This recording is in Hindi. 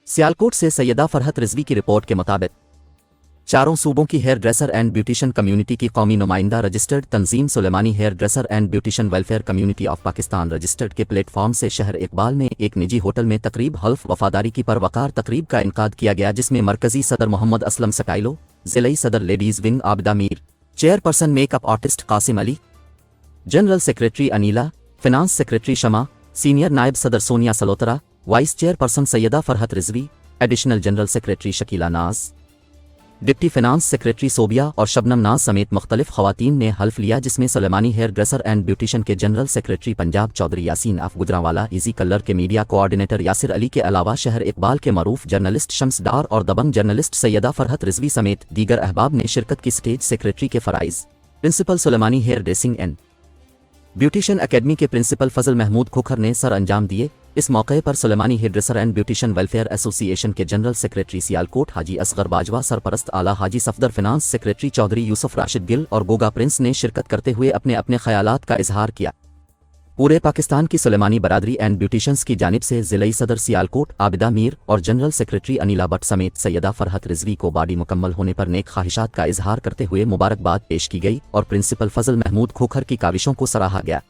सियालकोट से सैयदा फरहत रिजवी की रिपोर्ट के मुताबिक चारों सूबों की hair dresser and beautician community की कौमी नुमाइंदा रजिस्टर्ड तंजीम सुलेमानी hair dresser and beautician welfare community of Pakistan registered के प्लेटफॉर्म से शहर इकबाल में एक निजी होटल में तकरीब हल्फ वफादारी की परवकार तकरीब का इनकाद किया गया, जिसमें मरकजी सदर मोहम्मद असलम सकाइलो, जिलाई सदर ladies wing Abida Mir, chairperson makeup artist Qasim Ali, general secretary Anila, finance secretary Shama, senior नायब सदर Sonia Salotra, vice chairperson Syeda Farhat Rizvi, additional general secretary Shakila Naz, deputy finance secretary Sobia और शबनम नाज समेत मुख्तलिफ खवातीन ने हल्फ लिया, जिसमें Sulemani hair dresser and beautician के general secretary Punjab Chaudhry Yasin of Gujranwala, easy colour के मीडिया कोऑर्डिनेटर यासिर अली के अलावा शहर इकबाल के मरूफ जर्नलिस्ट शम्स डार और दबंग जर्नलिस्ट सैयदा फरहत रिजवी समेत दीगर अहबाब ने शिरकत की। स्टेज सेक्रेटरी के फराइज principal Sulemani hair dressing and beautician academy के प्रिंसिपल फजल महमूद खोखर ने सर अंजाम दिए। इस मौके पर Sulemani hair dresser and beautician welfare association के जनरल सेक्रेटरी सियालकोट हाजी असगर बाजवा, सरपरस्त आला हाजी सफदर, फिनांस सेक्रेटरी चौधरी यूसुफ राशिद गिल और गोगा प्रिंस ने शिरकत करते हुए अपने अपने ख्यालात का इजहार किया। पूरे पाकिस्तान की सुलेमानी बरादरी एंड ब्यूटिशंस की जानिब से जिलाई सदर सियालकोट आबिदा मीर और जनरल सेक्रेटरी अनीला भट्ट समेत सैयदा फरहत रिजवी को बॉडी मुकम्मल होने पर नेक ख्वाहिशात का इजहार करते हुए मुबारकबाद पेश की गई और प्रिंसिपल फजल महमूद खोखर की काविशों को सराहा गया।